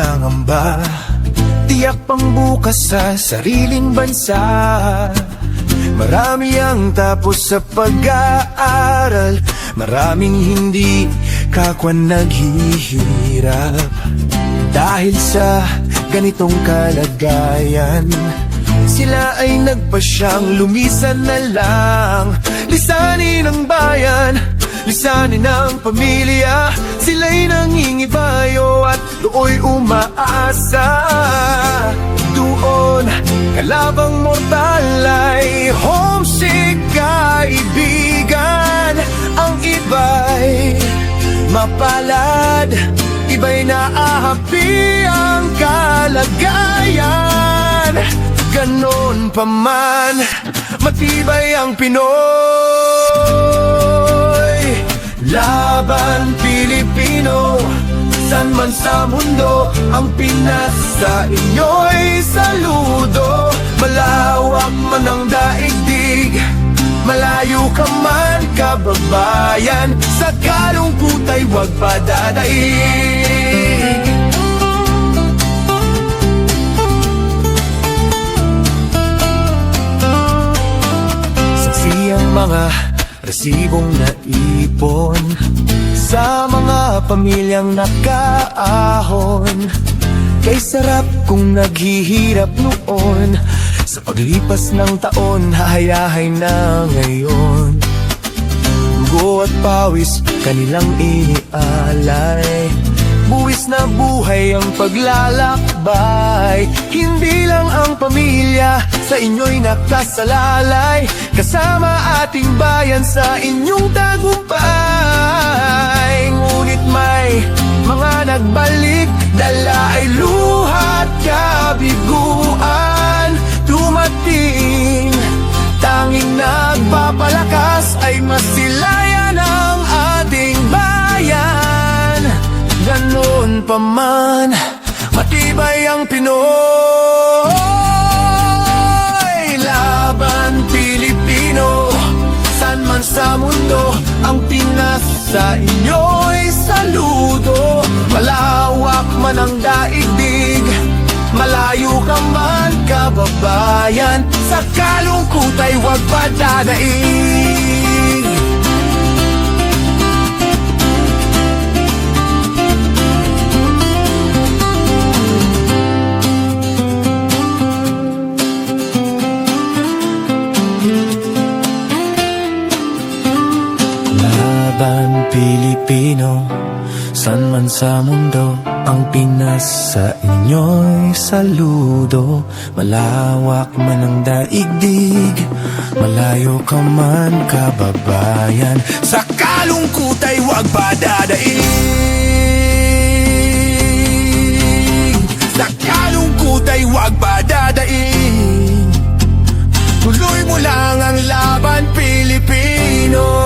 nangangamba, tiyak pang bukas sa sariling bansa. Marami ang tapos sa pag-aaral, maraming hindi kapwa naghihirap. Dahil sa ganitong kalagayan, sila ay nagpasyang lumisan na lang. Lisanin ang bayan, lisanin ang pamilya. Sila'y nangingibayo at dooy umaasa. Doon, kalabang mortal ay homesick kaibigan. Ang iba'y mapalad, iba'y naahapi ang kalagayan. Ganon pa man, matibay ang Pinoy. Laban Pilipino, san man sa mundo, ang Pinas sa inyo'y saludo. Malawak man ang daigdig, malayo ka man kababayan, sa kalungkot ay huwag padadaig. Saksi ang mga resibong naipon sa mga pamilyang nakaahon. Kay sarap kung naghihirap noon, sa paglipas ng taon hahayahay na ngayon. Dugo at pawis kanilang inialay, buwis na buhay ang paglalakbay. Hindi lang ang pamilya sa inyo'y nakasalalay, kasama ating bayan sa inyong tagumpay. Ngunit may mga nagbalik, dala ay luha at kabiguan. Dumating, tanging nagpapalakas ay masilayan ang ating bayan. Ganon pa man, matibay ang Pinoy. Laban Pilipino, san man sa mundo, ang Pinas sa inyo'y saludo. Malawak man ang daigdig, malayo ka man kababayan, sa kalungkot ay huwag padadaig. Laban Pilipino, san man sa mundo, ang Pinas sa inyo'y saludo. Malawak man ang daigdig, malayo ka man kababayan, sa kalungkot ay huwag padadaig. Sa kalungkot ay huwag padadaig. Tuloy mo lang ang laban Pilipino.